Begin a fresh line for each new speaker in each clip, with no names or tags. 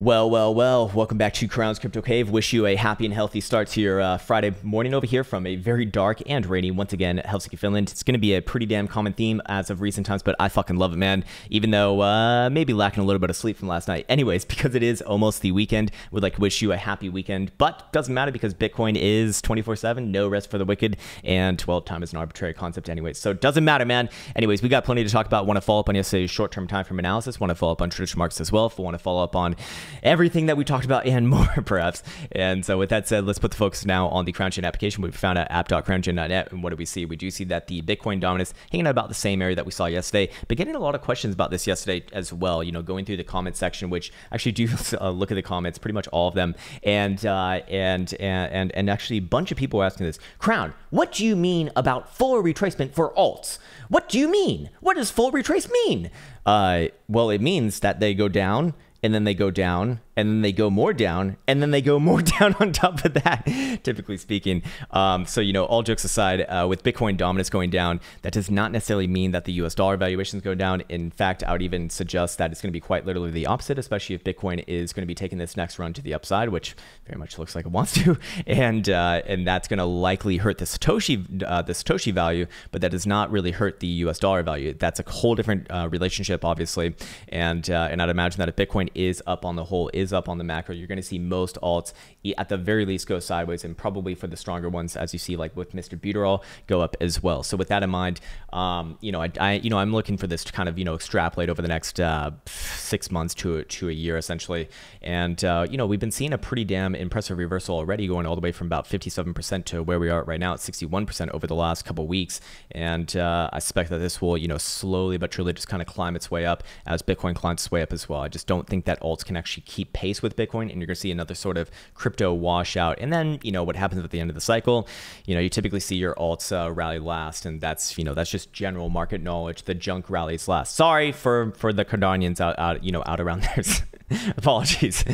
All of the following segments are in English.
Well, welcome back to Krown's Crypto Cave. Wish you a happy and healthy start to your Friday morning over here from a very dark and rainy, once again, Helsinki, Finland. It's going to be a pretty damn common theme as of recent times, but I fucking love it, man, even though maybe lacking a little bit of sleep from last night. Anyways, because it is almost the weekend, would like to wish you a happy weekend, but doesn't matter because Bitcoin is 24/7, no rest for the wicked, and, well, time is an arbitrary concept anyways, so it doesn't matter, man. Anyways, we got plenty to talk about. Want to follow up on yesterday's short-term time frame analysis, want to follow up on traditional markets as well, want to follow up on everything that we talked about and more, perhaps. And so with that said, let's put the focus now on the Krown Chain application. We found at app.krownchain.net, and what do we see? We do see that the Bitcoin dominance hanging out about the same area that we saw yesterday, but getting a lot of questions about this yesterday as well, you know, going through the comment section, which actually do look at the comments, pretty much all of them, and actually a bunch of people are asking this. Krown, what do you mean about full retracement for alts? What do you mean? What does full retrace mean? Well, it means that they go down, and then they go down, and then they go more down, and then they go more down on top of that, typically speaking. So, you know, all jokes aside, with Bitcoin dominance going down, that does not necessarily mean that the US dollar valuations go down. In fact, I would even suggest that it's going to be quite literally the opposite, especially if Bitcoin is going to be taking this next run to the upside, which very much looks like it wants to. And that's going to likely hurt the Satoshi value, but that does not really hurt the US dollar value. That's a whole different relationship, obviously. And I'd imagine that if Bitcoin is up on the whole, is up on the macro, you're going to see most alts at the very least go sideways, and probably for the stronger ones, as you see like with Mr. Buterol, go up as well. So with that in mind, you know, I'm looking for this to kind of, you know, extrapolate over the next 6 months to a year essentially. And you know, we've been seeing a pretty damn impressive reversal already, going all the way from about 57% to where we are right now at 61% over the last couple weeks. And I suspect that this will, you know, slowly but surely just kind of climb its way up as Bitcoin climbs its way up as well. I just don't think that alts can actually keep pace with Bitcoin, and you're going to see another sort of crypto washout. And then, you know, what happens at the end of the cycle, you know, you typically see your alts rally last, and that's, you know, that's just general market knowledge. The junk rallies last. Sorry for the Cardanians out you know, out around there. Apologies.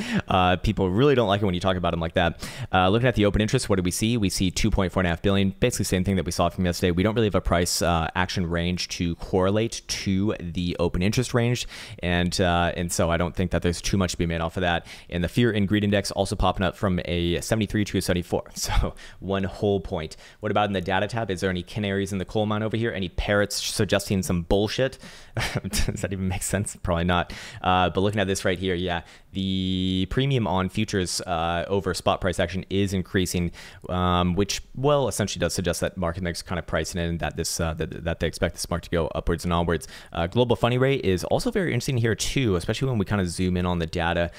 People really don't like it when you talk about them like that. Looking at the open interest, what do we see? We see 2.45 billion, basically same thing that we saw from yesterday. We don't really have a price action range to correlate to the open interest range, and so I don't think that there's too much to be made off of that. And the fear and greed index also popping up from a 73 to a 74, so 1 whole point. What about in the data tab? Is there any canaries in the coal mine over here? Any parrots suggesting some bullshit? Does that even make sense? Probably not. But looking at this right here, yeah, the premium on futures over spot price action is increasing, which, well, essentially does suggest that market makes kind of pricing in that this that they expect this market to go upwards and onwards. Global funding rate is also very interesting here too, especially when we kind of zoom in on the data.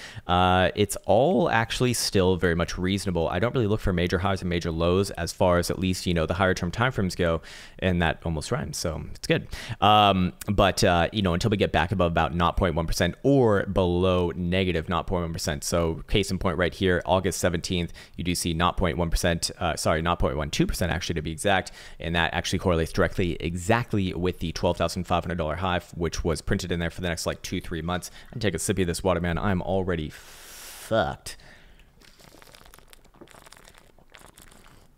It's all actually still very much reasonable. I don't really look for major highs and major lows as far as, at least, you know, the higher term timeframes go, and that almost rhymes, so it's good. But you know, until we get back above about 0.1% or below negative 0.1%. So case in point right here, August 17th, you do see 0.1%, sorry, 0.12% actually to be exact, and that actually correlates directly exactly with the $12,500 high, which was printed in there for the next like 2-3 months. I take a sip of this water, man. I'm already fucked.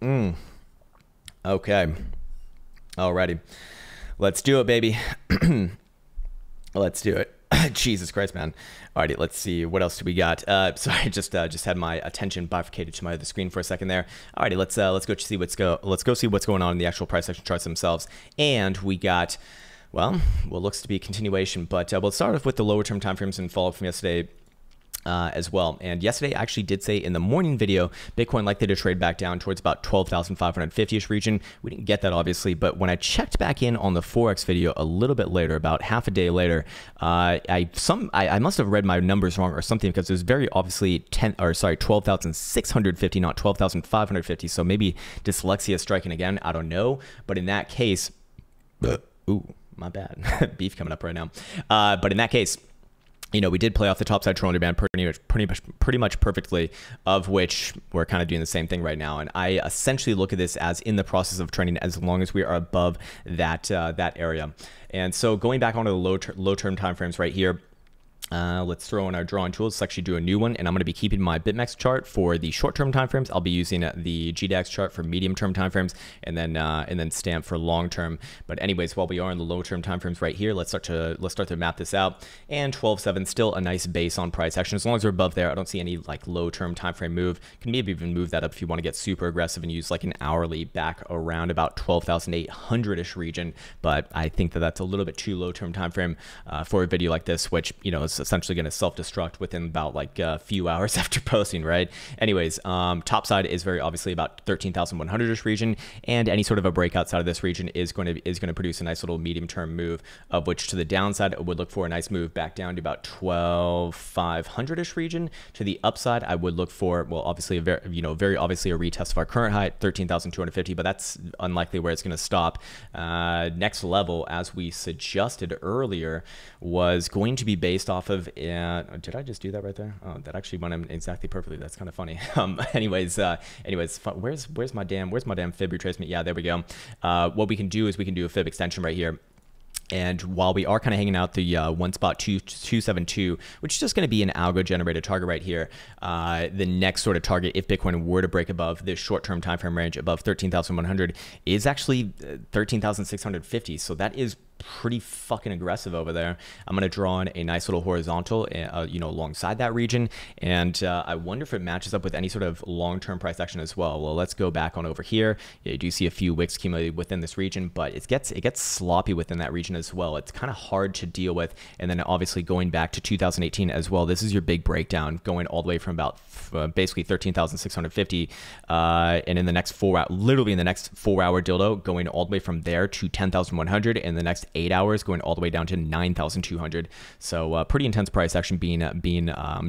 Okay. Alrighty. Let's do it, baby. Let's do it. Jesus Christ, man. Alrighty, let's see. What else do we got? Sorry, just had my attention bifurcated to my other screen for a second there. Alrighty, let's go see what's going on in the actual price action charts themselves. And we got, well, what looks to be a continuation, but we'll start off with the lower term timeframes and follow up from yesterday as well. And yesterday I actually did say in the morning video, Bitcoin likely to trade back down towards about 12,550-ish region. We didn't get that, obviously, but when I checked back in on the Forex video a little bit later, about half a day later, I must have read my numbers wrong or something, because it was very obviously 12,650, not 12,550. So maybe dyslexia striking again. I don't know. But in that case, ooh, my bad. Beef coming up right now. But in that case, you know, we did play off the topside Toronto band pretty much perfectly, of which we're kind of doing the same thing right now. And I essentially look at this as in the process of trending as long as we are above that that area. And so going back onto the low term timeframes right here, Let's throw in our drawing tools. Let's actually do a new one, and I'm going to be keeping my BitMEX chart for the short-term timeframes. I'll be using the GDAX chart for medium-term timeframes, and then stamp for long-term. But anyways, while we are in the low-term timeframes right here, let's start to map this out. And 12.7 still a nice base on price action. As long as we're above there, I don't see any like low-term timeframe move. Can maybe even move that up if you want to get super aggressive and use like an hourly back around about 12,800-ish region. But I think that that's a little bit too low-term timeframe for a video like this, which is essentially going to self-destruct within about like a few hours after posting, right? Anyways, top side is very obviously about 13,100-ish region, and any sort of a break outside of this region is going to produce a nice little medium-term move, of which to the downside I would look for a nice move back down to about 12,500-ish region. To the upside, I would look for, well, obviously a very obviously a retest of our current height, 13,250, but that's unlikely where it's going to stop. Next level, as we suggested earlier, was going to be based off of, did I just do that right there? Oh, that actually went in exactly perfectly. That's kind of funny. Anyways, where's my damn fib retracement? Yeah, there we go. What we can do is we can do a fib extension right here. And while we are kind of hanging out the one spot 272, which is just going to be an algo generated target right here, the next sort of target, if Bitcoin were to break above this short-term time frame range above 13,100, is actually 13,650. So that is pretty fucking aggressive over there. I'm going to draw in a nice little horizontal, alongside that region. And I wonder if it matches up with any sort of long-term price action as well. Well, let's go back on over here. Yeah, you do see a few wicks accumulated within this region, but it gets sloppy within that region as well. It's kind of hard to deal with. And then obviously going back to 2018 as well, this is your big breakdown going all the way from about basically 13,650. And in the next literally in the next 4-hour dildo, going all the way from there to 10,100, and the next 8 hours going all the way down to 9,200. So pretty intense price action being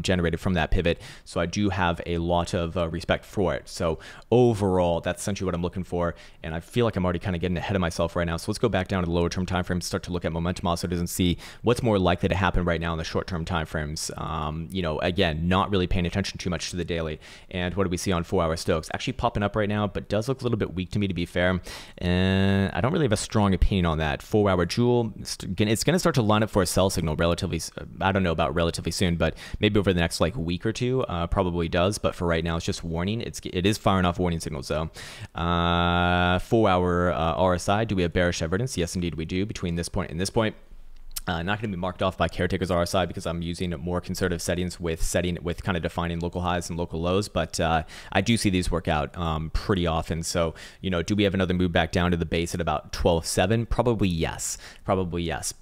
generated from that pivot. So I do have a lot of respect for it. So overall, that's essentially what I'm looking for. And I feel like I'm already kind of getting ahead of myself right now. So let's go back down to the lower term time frames, start to look at momentum oscillators and see what's more likely to happen right now in the short term time frames. Again, not really paying attention too much to the daily. And what do we see on 4-hour Stokes? Actually popping up right now, but does look a little bit weak to me, to be fair. And I don't really have a strong opinion on that. 4-hour Jewel, it's going to start to line up for a sell signal relatively, I don't know about relatively soon, but maybe over the next like week or two, probably does. But for right now, it's just warning. It is firing off warning signals though. 4-hour RSI, do we have bearish evidence? Yes, indeed we do, between this point and this point. Not going to be marked off by Caretaker's RSI because I'm using more conservative settings with kind of defining local highs and local lows, but I do see these work out pretty often. So, do we have another move back down to the base at about 12.7? Probably yes.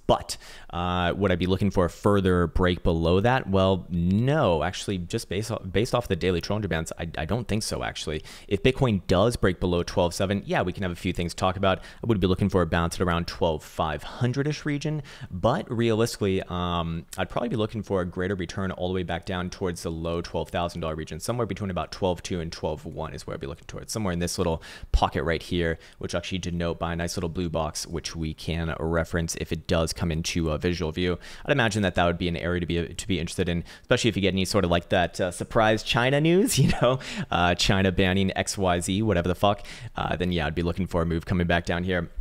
But would I be looking for a further break below that? Well, no, actually, just based off the daily Challenger bands, I don't think so, actually. If Bitcoin does break below 12.7, yeah, we can have a few things to talk about. I would be looking for a bounce at around 12,500-ish region, but realistically, I'd probably be looking for a greater return all the way back down towards the low $12,000 region. Somewhere between about 12.2 and 12.1 is where I'd be looking towards. Somewhere in this little pocket right here, which actually denote by a nice little blue box, which we can reference if it does come into a visual view. I'd imagine that would be an area to be interested in, especially if you get any sort of like that surprise China news, China banning XYZ, whatever the fuck. Then yeah, I'd be looking for a move coming back down here.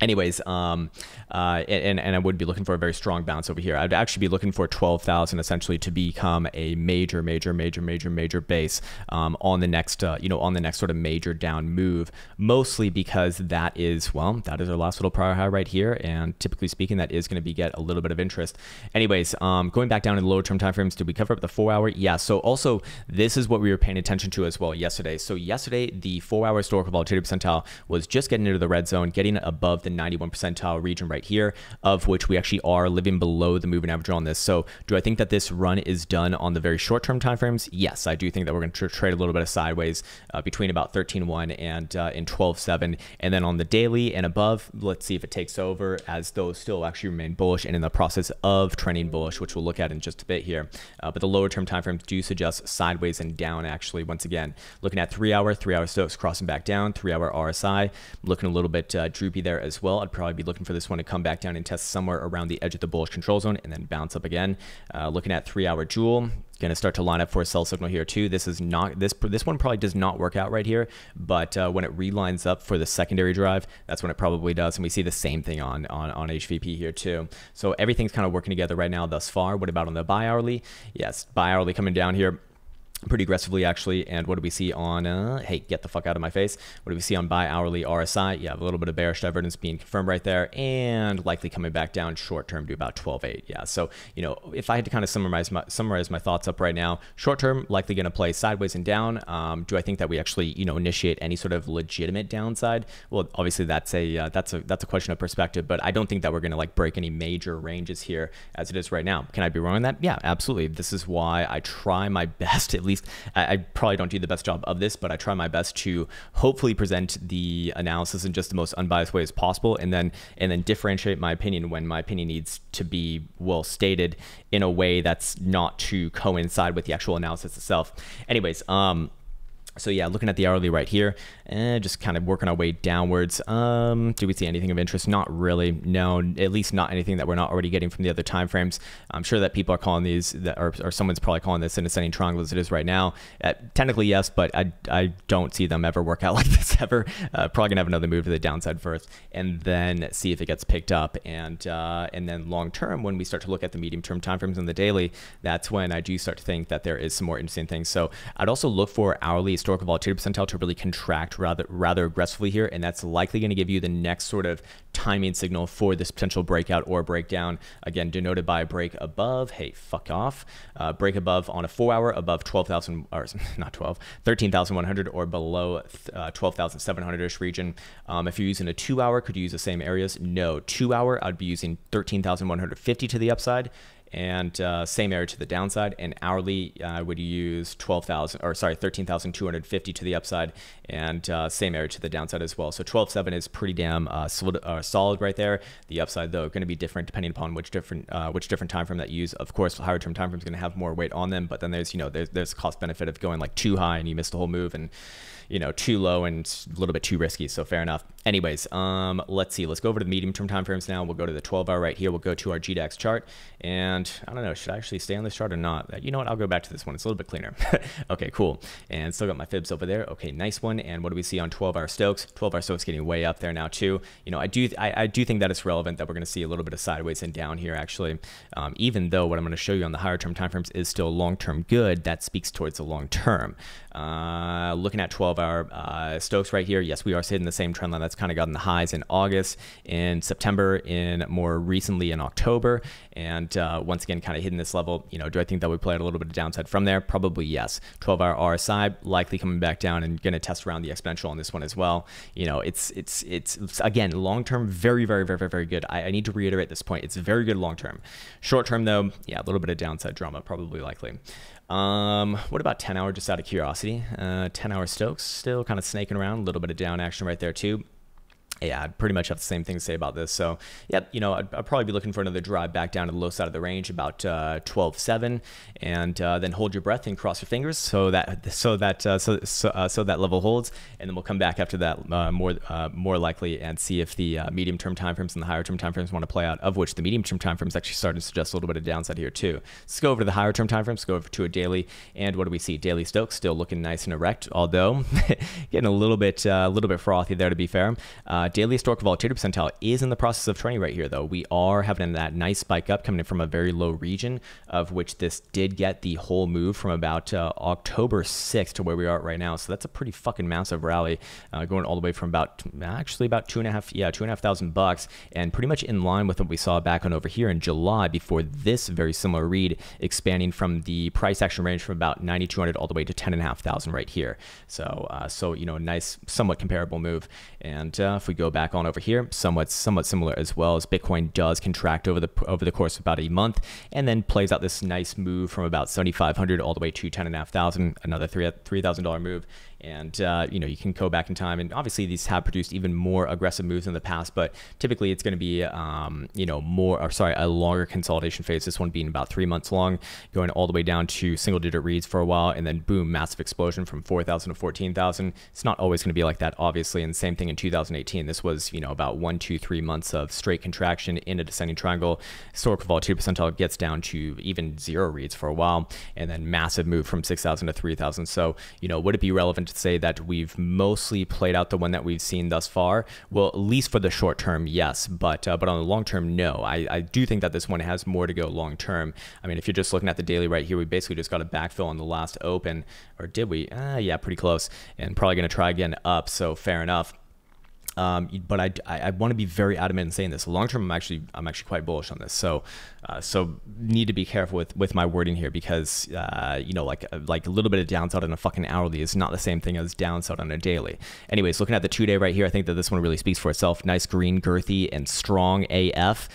Anyways, and I would be looking for a very strong bounce over here. I'd actually be looking for 12,000 essentially to become a major base on the next sort of major down move. Mostly because that is our last little prior high right here, and typically speaking, that is going to get a little bit of interest. Anyways, going back down in the lower term timeframes, did we cover up the 4-hour? Yeah. So also, this is what we were paying attention to as well yesterday. So yesterday, the 4-hour historical volatility percentile was just getting into the red zone, getting above the 91 percentile region right here, of which we actually are living below the moving average on this. So do I think that this run is done on the very short-term timeframes? Yes, I do think that we're going to trade a little bit of sideways between about 13.1 and 12.7, and then on the daily and above, let's see if it takes over, as those still actually remain bullish and in the process of trending bullish, which we'll look at in just a bit here. But the lower-term timeframes do suggest sideways and down. Actually, once again, looking at 3-hour Stokes crossing back down, 3-hour RSI looking a little bit droopy there as well, I'd probably be looking for this one to come back down and test somewhere around the edge of the bullish control zone and then bounce up again. Looking at 3-hour jewel, going to start to line up for a sell signal here too. This is not this one probably does not work out right here, but when it relines up for the secondary drive, that's when it probably does. And we see the same thing on HVP here too. So everything's kind of working together right now thus far. What about on the buy hourly? Yes, buy hourly coming down here pretty aggressively actually. And what do we see on hey, get the fuck out of my face. What do we see on buy hourly RSI? Yeah, a little bit of bearish divergence being confirmed right there, and likely coming back down short term to about 12.8. Yeah, so if I had to kind of summarize my thoughts up right now, short term likely going to play sideways and down. Do I think that we actually initiate any sort of legitimate downside? Well, obviously that's a question of perspective, but I don't think that we're going to like break any major ranges here as it is right now. Can I be wrong on that? Yeah, absolutely. This is why I try my best, at least I probably don't do the best job of this, but I try my best to hopefully present the analysis in just the most unbiased way as possible, and then differentiate my opinion when my opinion needs to be well stated in a way that's not to coincide with the actual analysis itself. Anyways, so yeah, looking at the hourly right here, and just kind of working our way downwards. Do we see anything of interest? Not really. No, at least not anything that we're not already getting from the other time frames. I'm sure that people are calling these, or someone's probably calling this an ascending triangle as it is right now. Technically, yes, but I don't see them ever work out like this ever. Probably gonna have another move to the downside first, and then see if it gets picked up. And then long term, when we start to look at the medium term time frames on the daily, that's when I do start to think that there is some more interesting things. So I'd also look for hourly historical volatility percentile to really contract rather aggressively here, and that's likely going to give you the next sort of timing signal for this potential breakout or breakdown, again denoted by a break above, hey, fuck off, break above on a 4-hour above 12,000, or not 12, 13,100, or below 12,700-ish region. If you're using a 2-hour, could you use the same areas? No. 2-hour, I'd be using 13,150 to the upside, and same area to the downside. And hourly, I would use 13,250 to the upside, and same area to the downside as well. So 12.7 is pretty damn solid right there. The upside though going to be different depending upon which different time frame that you use. Of course, higher term time frame is going to have more weight on them, but then there's there's cost benefit of going like too high and you miss the whole move, and too low and a little bit too risky. So fair enough. Anyways, let's see. Let's go over to the medium term time frames now. We'll go to the 12-hour right here. We'll go to our GDAX chart, and I don't know, should I actually stay on this chart or not? You know what? I'll go back to this one. It's a little bit cleaner. Okay, cool. And still got my fibs over there. Okay, nice one. And what do we see on 12-hour Stokes? 12-hour Stokes getting way up there now too. I do think that it's relevant that we're going to see a little bit of sideways and down here actually. Even though what I'm going to show you on the higher term time frames is still long-term good, that speaks towards the long term. Looking at 12-hour Stokes right here, yes, we are hitting the same trend line that's kind of gotten the highs in August, in September, in more recently in October, and once again kind of hitting this level. Do I think that we play out a little bit of downside from there? Probably yes. 12-hour RSI likely coming back down and going to test around the exponential on this one as well. It's again long-term very, very, very, very, very good. I need to reiterate this point. It's very good long-term. Short-term though, yeah, a little bit of downside drama probably likely. What about 10-hour, just out of curiosity? 10-hour Stokes still kind of snaking around, a little bit of down action right there too. Yeah, I'd pretty much have the same thing to say about this. So, yeah, I'd probably be looking for another drive back down to the low side of the range, about 12.7, and then hold your breath and cross your fingers so that level holds, and then we'll come back after that more likely and see if the medium term timeframes and the higher term timeframes want to play out. Of which the medium term timeframes actually starting to suggest a little bit of downside here too. Let's go over to the higher term timeframes. Let's go over to a daily, and what do we see? Daily Stokes still looking nice and erect, although getting a little bit frothy there to be fair. Daily historical volatility percentile is in the process of trending right here, though. We are having that nice spike up coming in from a very low region, of which this did get the whole move from about October 6th to where we are right now. So that's a pretty fucking massive rally, going all the way from about $2,500 and pretty much in line with what we saw back on over here in July before this very similar read, expanding from the price action range from about 9,200 all the way to 10,500 right here. So nice, somewhat comparable move. And if we go back on over here, somewhat similar as well, as Bitcoin does contract over the course of about a month, and then plays out this nice move from about 7,500 all the way to 10,500, another $3,000 move. And you can go back in time, and obviously these have produced even more aggressive moves in the past, but typically it's going to be a longer consolidation phase, this one being about 3 months long, going all the way down to single-digit reads for a while, and then boom, massive explosion from 4,000 to 14,000. It's not always going to be like that, obviously, and same thing in 2018. seen. This was, you know, about 1, 2, 3 months of straight contraction in a descending triangle. Historical volatility percentile gets down to even 0 reads for a while, and then massive move from 6,000 to 3,000. So, you know, would it be relevant to say that we've mostly played out the one that we've seen thus far? Well, at least for the short term, yes, but on the long term, no. I do think that this one has more to go long term. I mean, if you're just looking at the daily right here, we basically just got a backfill on the last open, or did we? Yeah, pretty close, and probably going to try again up, so fair enough. But I want to be very adamant in saying this. Long term, I'm actually quite bullish on this. So need to be careful with my wording here, because you know, like a little bit of downside on a fucking hourly is not the same thing as downside on a daily. Anyways, looking at the 2-day right here, I think that this one really speaks for itself. Nice green, girthy, and strong AF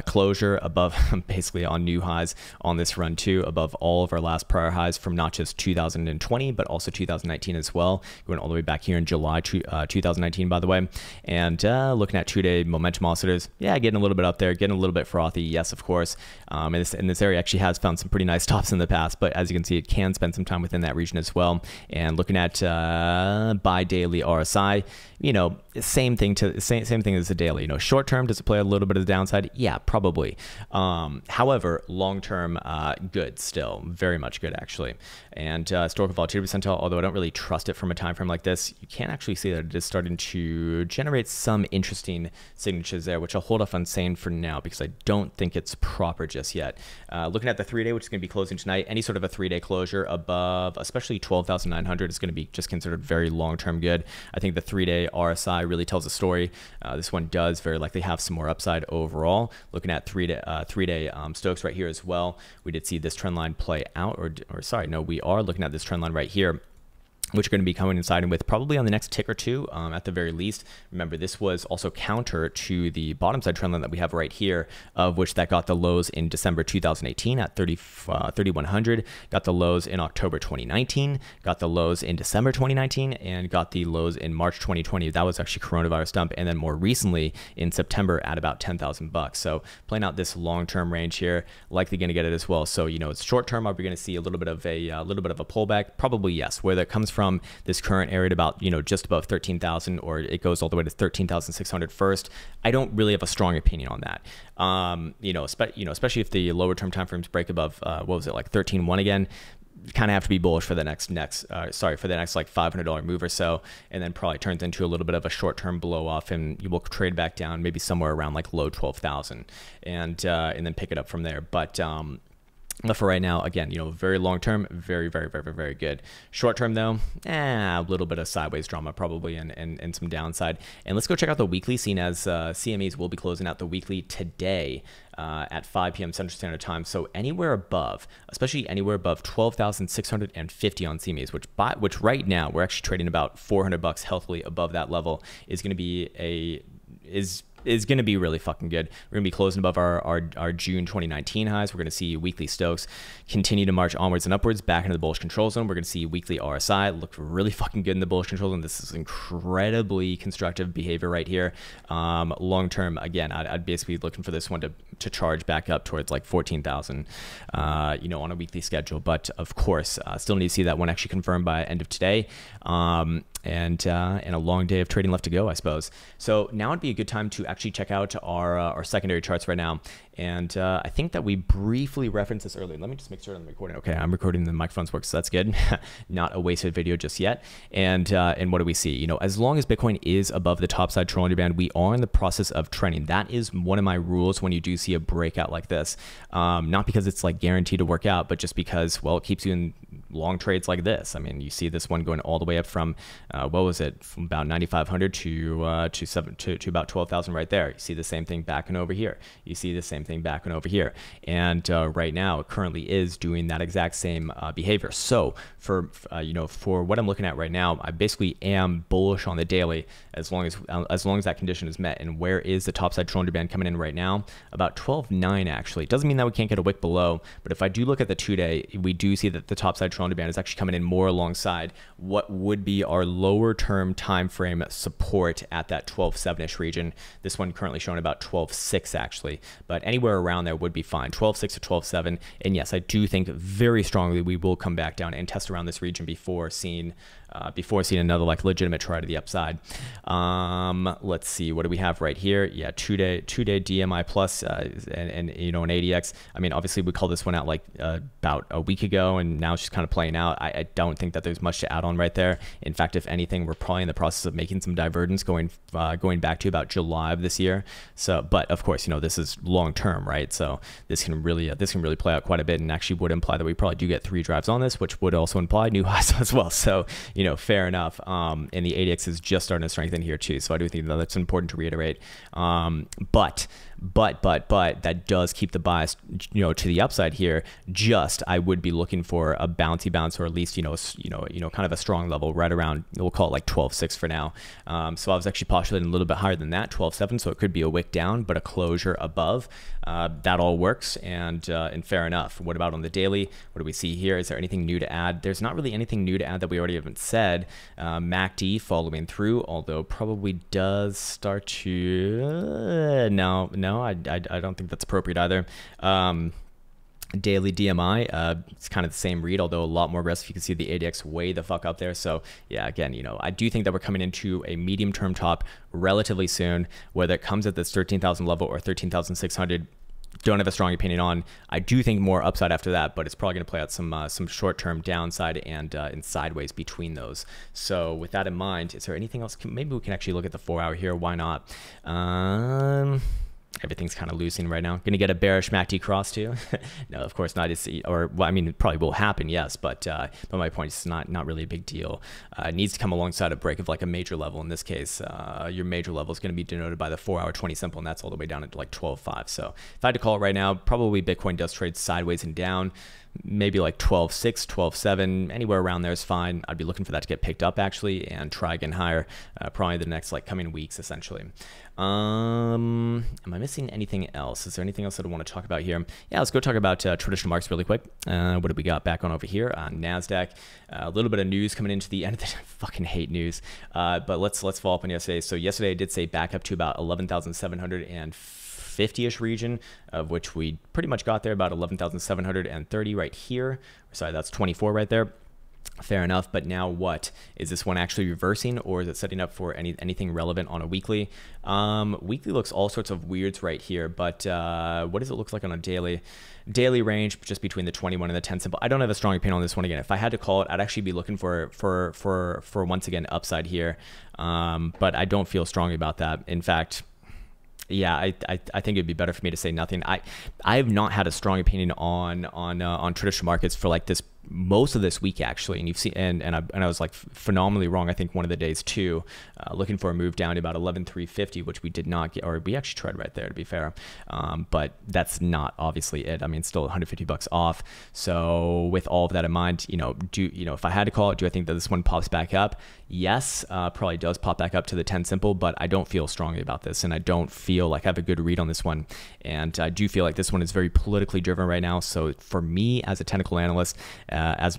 closure above, basically on new highs on this run too, above all of our last prior highs from not just 2020 but also 2019 as well, going all the way back here in July 2019, by the way. And looking at 2-day momentum oscillators, yeah, getting a little bit up there, getting a little bit frothy, yes, of course. And this area actually has found some pretty nice tops in the past, but as you can see, it can spend some time within that region as well. And looking at bi-daily RSI, you know, same thing as the daily. You know, short term, does it play a little bit of the downside? Yeah, probably. However, long term, good still, very much good actually. And historical volatility percentile, although I don't really trust it from a time frame like this, you can actually see that it is starting to generate some interesting signatures there, which I'll hold off on saying for now because I don't think it's proper just yet. Looking at the 3-day, which is going to be closing tonight, any sort of a 3-day closure above, especially 12,900, is going to be just considered very long-term good. I think the 3-day RSI really tells a story. This one does very likely have some more upside overall. Looking at 3-day Stokes right here as well, we did see this trend line play out, or sorry, no, we are looking at this trend line right here, which are going to be coinciding with probably on the next tick or two at the very least. Remember, this was also counter to the bottom side trend line that we have right here, of which that got the lows in December 2018 at 3,100, got the lows in October 2019, got the lows in December 2019, and got the lows in March 2020. That was actually coronavirus dump, and then more recently in September at about 10,000 bucks. So playing out this long-term range here, likely going to get it as well. So, you know, it's short-term. Are we going to see a little bit of a pullback? Probably yes. Where that comes from this current area at about, you know, just above 13,000, or it goes all the way to 13,600 first, I don't really have a strong opinion on that. You know, especially if the lower term timeframes break above what was it, like 13.1 again, kind of have to be bullish for the next like $500 move or so, and then probably turns into a little bit of a short-term blow off, and you will trade back down maybe somewhere around like low 12,000, and then pick it up from there. But for right now, again, you know, very long term, very, very, very, very good. Short term though, a little bit of sideways drama probably, and some downside. And let's go check out the weekly, seeing as CMEs will be closing out the weekly today at 5 p.m. Central Standard Time. So anywhere above, especially anywhere above 12,650 on CMEs, which right now we're actually trading about 400 bucks healthily above that level, is going to be is going to be really fucking good. We're going to be closing above our June 2019 highs. We're going to see weekly Stokes continue to march onwards and upwards back into the bullish control zone. We're going to see weekly RSI look really fucking good in the bullish control zone. This is incredibly constructive behavior right here. Long term, again, I'd basically be looking for this one to charge back up towards like 14,000, you know, on a weekly schedule. But of course, still need to see that one actually confirmed by end of today. And a long day of trading left to go, I suppose. So now would be a good time to actually check out our secondary charts right now. And I think that we briefly referenced this earlier. Let me just make sure I'm recording. Okay, I'm recording, the microphones work, so that's good. Not a wasted video just yet. And what do we see? You know, as long as Bitcoin is above the top side Bollinger Band, we are in the process of trending. That is one of my rules when you do see a breakout like this. Not because it's like guaranteed to work out, but just because, well, it keeps you in long trades like this. I mean, you see this one going all the way up from what was it, from about 9,500 to about 12,000 right there. You see the same thing back and over here. You see the same thing back and over here. And right now, it currently is doing that exact same behavior. So for what I'm looking at right now, I basically am bullish on the daily as long as that condition is met. And where is the topside Bollinger Band coming in right now? About 12.9 actually. It doesn't mean that we can't get a wick below, but if I do look at the 2-day, we do see that the topside bilateral underband is actually coming in more alongside what would be our lower term time frame support at that 12.7-ish region. This one currently showing about 12.6 actually, but anywhere around there would be fine. 12.6 to 12.7. And yes, I do think very strongly we will come back down and test around this region before seeing another like legitimate try to the upside. Let's see, what do we have right here? Yeah, two-day DMI plus and you know, an ADX. I mean, obviously we called this one out like about a week ago, and now it's just kind of playing out. I don't think that there's much to add on right there. In fact, if anything, we're probably in the process of making some divergence going back to about July of this year. So, but of course, you know, this is long term, right? So this can really play out quite a bit, and actually would imply that we probably do get 3 drives on this, which would also imply new highs as well. So, you know, fair enough. And the ADX is just starting to strengthen here too. So I do think that that's important to reiterate. But that does keep the bias, you know, to the upside here. Just I would be looking for a bouncy bounce, or at least, you know, kind of a strong level right around, we'll call it like 12.6 for now. So I was actually postulating a little bit higher than that, 12.7. So it could be a wick down, but a closure above. That all works, and fair enough. What about on the daily? What do we see here? Is there anything new to add? There's not really anything new to add that we already haven't said. MACD following through, although probably does start to no, I don't think that's appropriate either. Daily DMI, it's kind of the same read, although a lot more aggressive. You can see the ADX way the fuck up there. So yeah, again, you know, I do think that we're coming into a medium term top relatively soon, whether it comes at this 13,000 level or 13,600. Don't have a strong opinion on. I do think more upside after that, but it's probably going to play out some short-term downside and sideways between those. So with that in mind, is there anything else? Maybe we can actually look at the 4 hour here. Why not? Everything's kind of loosening right now. Gonna get a bearish MACD cross too? No, of course not. Well, I mean, it probably will happen, yes, but my point is it's not really a big deal. It needs to come alongside a break of like a major level. In this case, your major level is going to be denoted by the 4 hour 20 simple, and that's all the way down at like 12.5. So if I had to call it right now, probably Bitcoin does trade sideways and down. Maybe like 12.6, 12.7, anywhere around there is fine. I'd be looking for that to get picked up actually and try again higher, probably the next like coming weeks essentially. Am I missing anything else? Is there anything else that I want to talk about here? Yeah, let's go talk about traditional markets really quick. What do we got back on over here on NASDAQ? A little bit of news coming into the end of the I fucking hate news. But let's follow up on yesterday. So yesterday I did say back up to about 11,750-ish region, of which we pretty much got there, about 11,730 right here. Sorry, that's 24 right there. Fair enough, but now what? Is this one actually reversing, or is it setting up for anything relevant on a weekly? Weekly looks all sorts of weirds right here, but what does it look like on a daily range, just between the 21 and the 10 simple? I don't have a strong opinion on this one. Again, if I had to call it, I'd actually be looking for once again upside here, but I don't feel strongly about that. In fact, yeah, I think it'd be better for me to say nothing. I have not had a strong opinion on traditional markets for like this most of this week actually, and you've seen and I was like phenomenally wrong I think one of the days too, looking for a move down to about 11,350, which we did not get, or we actually tried right there to be fair, but that's not obviously it. I mean, still 150 bucks off. So with all of that in mind, if I had to call it, do I think that this one pops back up? Yes, probably does pop back up to the 10 simple, but I don't feel strongly about this, and I don't feel like I have a good read on this one, and I do feel like this one is very politically driven right now. So for me as a technical analyst, as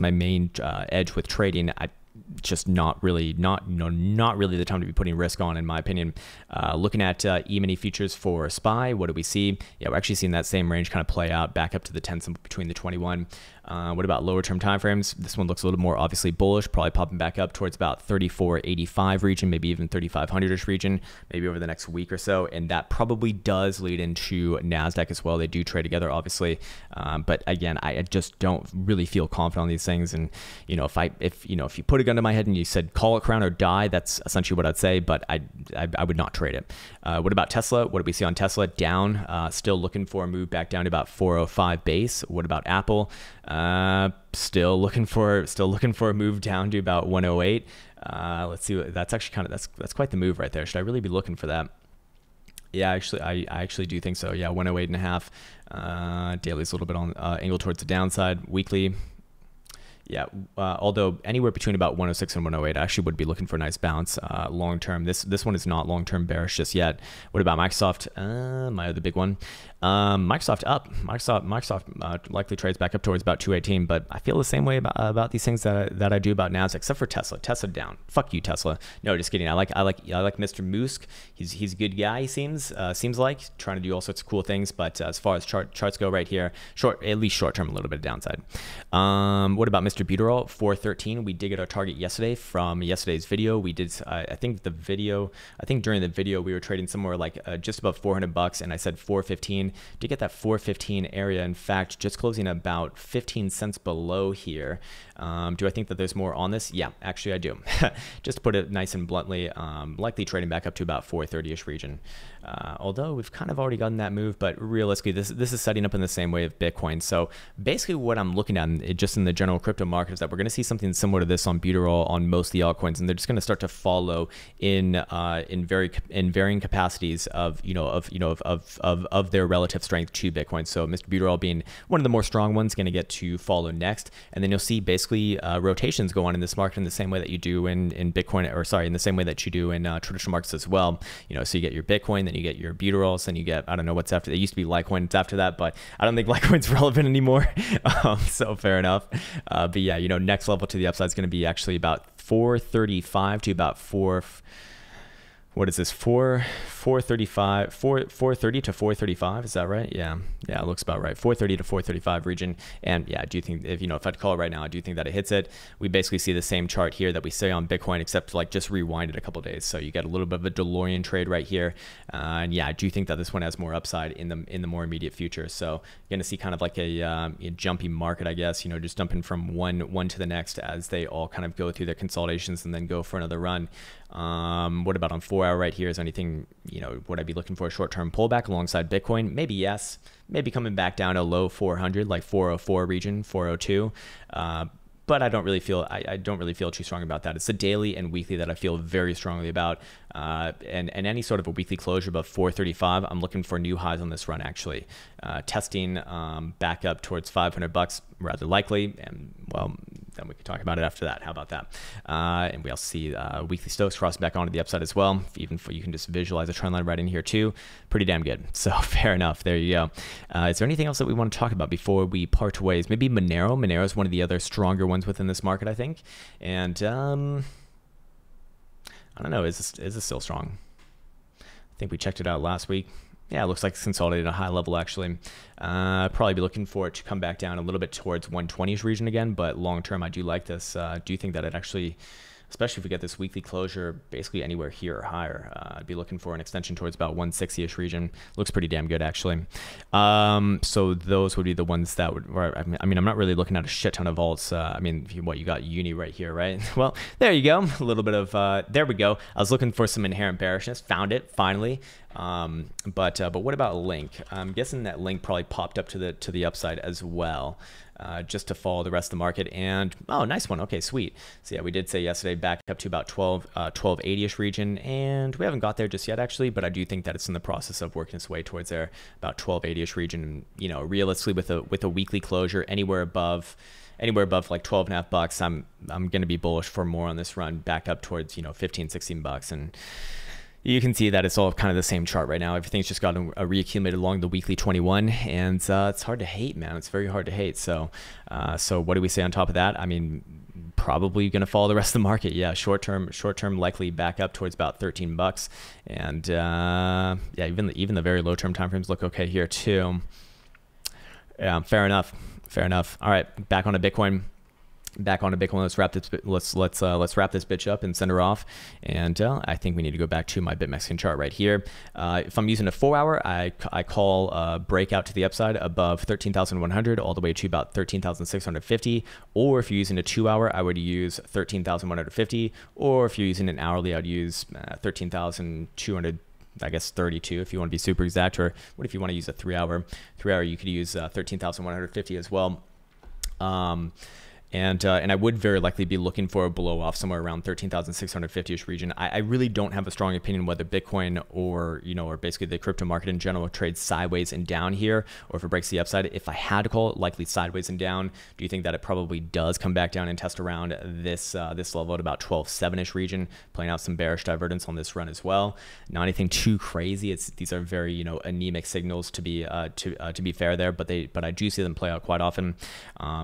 my main edge with trading, just not really the time to be putting risk on, in my opinion. Looking at E-mini futures for SPY, what do we see? Yeah, we're actually seeing that same range kind of play out back up to the 10 simple between the 21. What about lower term timeframes? This one looks a little more obviously bullish, probably popping back up towards about 3485 region, maybe even 3500-ish region, maybe over the next week or so. And that probably does lead into NASDAQ as well. They do trade together, obviously. But again, I just don't really feel confident on these things. And, if you put a gun to my head and you said, call it Krown or die, that's essentially what I'd say, but I would not trade it. What about Tesla? What do we see on Tesla? Down, still looking for a move back down to about 405 base. What about Apple? Still looking for a move down to about 108. Let's see. That's actually that's quite the move right there. Should I really be looking for that? Yeah, actually, I actually do think so. Yeah, 108.5. Daily's a little bit on angle towards the downside. Weekly, Yeah, although anywhere between about 106 and 108, I actually would be looking for a nice bounce long term. This one is not long term bearish just yet. What about Microsoft? My other big one. Microsoft up. Microsoft likely trades back up towards about 218, but I feel the same way about these things that I do about Nasdaq, except for Tesla. Tesla down. Fuck you, Tesla. No, just kidding. I like Mr. Musk. He's a good guy. He seems like trying to do all sorts of cool things. But as far as charts go, right here, at least short term, a little bit of downside. What about Mr. Buterol? 413. We did get our target yesterday from yesterday's video. We did. I think during the video we were trading somewhere like just above 400 bucks, and I said 415 to get that 415 area. In fact, just closing about 15 cents below here. Do I think that there's more on this? Yeah, actually I do. Just to put it nice and bluntly, likely trading back up to about 430-ish region. Although we've kind of already gotten that move, but realistically, this is setting up in the same way of Bitcoin. So basically what I'm looking at just in the general crypto market is that we're going to see something similar to this on Buterol on most of the altcoins, and they're just going to start to follow in varying capacities of their relative strength to Bitcoin. So Mr. Buterol being one of the more strong ones, going to get to follow next, and then you'll see basically rotations go on in this market in the same way that you do in Bitcoin, or sorry, in the same way that you do in traditional markets as well. So you get your Bitcoin, then you get your Buterols, then you get, I don't know what's after. It used to be Litecoin, it's after that, but I don't think Litecoin's relevant anymore. So fair enough. But yeah, next level to the upside is going to be actually about 435 to about what is this, 435, 430 to 435, is that right? Yeah, it looks about right. 430 to 435 region. And yeah, I do think if I'd call it right now, I do think that it hits it. We basically see the same chart here that we see on Bitcoin, except like just rewind it a couple days. So you get a little bit of a DeLorean trade right here. And yeah, I do think that this one has more upside in the more immediate future. So you're going to see kind of like a jumpy market, I guess, just jumping from one to the next as they all kind of go through their consolidations and then go for another run. What about on 4 hour right here? Is there anything, would I be looking for a short-term pullback alongside Bitcoin? Maybe yes. Maybe coming back down to low 400, like 404 region, 402. But I don't really feel too strong about that. It's the daily and weekly that I feel very strongly about, and any sort of a weekly closure above 435. I'm looking for new highs on this run actually, testing back up towards 500 bucks rather likely, and well, then we can talk about it after that. How about that? And we also see weekly Stokes cross back onto the upside as well. Even for, you can just visualize a trend line right in here too. Pretty damn good. So fair enough. There you go. Is there anything else that we want to talk about before we part ways? Maybe Monero. Monero is one of the other stronger ones within this market, I think. And I don't know. Is this still strong? I think we checked it out last week. Yeah, it looks like it's consolidated at a high level actually. Probably be looking for it to come back down a little bit towards 120s region again, but long term I do like this. Do think that it actually, especially if we get this weekly closure basically anywhere here or higher, I'd be looking for an extension towards about 160-ish region. Looks pretty damn good actually. So those would be the ones that would, I mean, I'm not really looking at a shit ton of alts. I mean, you got Uni right here, right? Well, there you go. A little bit of, there we go. I was looking for some inherent bearishness, found it finally. But what about Link? I'm guessing that Link probably popped up to the upside as well. Just to follow the rest of the market. And oh, nice one. Okay, sweet. So yeah, we did say yesterday back up to about 1280-ish region, and we haven't got there just yet actually, but I do think that it's in the process of working its way towards there, about 1280-ish region. Realistically with a weekly closure anywhere above like 12.5 bucks, I'm going to be bullish for more on this run back up towards 15, 16 bucks. And you can see that it's all kind of the same chart right now. Everything's just gotten reaccumulated along the weekly 21, and it's hard to hate, man. It's very hard to hate. So what do we say on top of that? I mean, probably going to follow the rest of the market. Yeah, short term likely back up towards about 13 bucks, and yeah, even the very low term timeframes look okay here too. Yeah, fair enough. All right, back on to Bitcoin. Let's wrap this bitch up and send her off. And I think we need to go back to my BitMexican chart right here. If I'm using a 4 hour, I call breakout to the upside above 13,100 all the way to about 13,650. Or if you're using a 2 hour, I would use 13,150. Or if you're using an hourly, I'd use 13,200. I guess 32 if you want to be super exact. Or what if you want to use a 3 hour? 3 hour, you could use 13,150 as well. And I would very likely be looking for a blow off somewhere around 13,650-ish region. I really don't have a strong opinion whether Bitcoin or, or basically the crypto market in general trades sideways and down here, or if it breaks the upside. If I had to call it, likely sideways and down. Do you think that it probably does come back down and test around this this level at about 12.7-ish region, playing out some bearish divergence on this run as well? Not anything too crazy. These are very, anemic signals to be fair there, but I do see them play out quite often.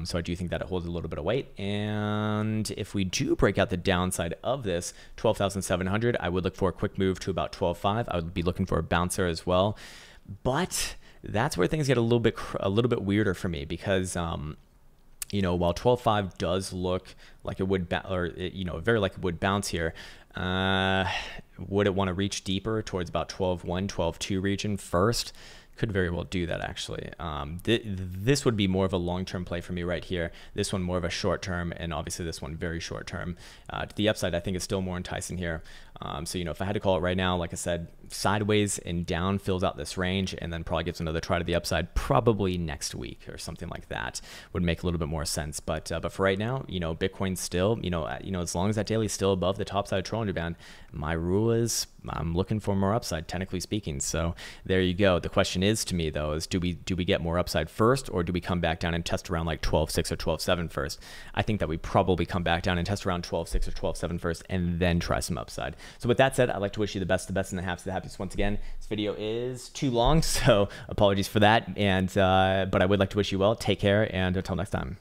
So I do think that it holds a little bit of weight. And if we do break out the downside of this 12,700, I would look for a quick move to about 12.5. I would be looking for a bouncer as well, but that's where things get a little bit weirder for me, because while 12.5 does look like it would very like it would bounce here, would it want to reach deeper towards about 12.1, 12.2 region first? Could very well do that, actually. This would be more of a long-term play for me right here. This one more of a short-term, and obviously this one very short-term. To the upside, I think is still more enticing here. So, if I had to call it right now, like I said, sideways and down fills out this range, and then probably gives another try to the upside probably next week or something like that. Would make a little bit more sense. But for right now, Bitcoin's still, as long as that daily is still above the top side of Trollinger band, my rule is I'm looking for more upside, technically speaking. So there you go. The question is to me though, is do we get more upside first, or do we come back down and test around like 12.6 or 12.7 first? I think that we probably come back down and test around 12.6 or 12.7 first, and then try some upside. So with that said, I'd like to wish you the best and the happiest once again. This video is too long, so apologies for that. And but I would like to wish you well. Take care, and until next time.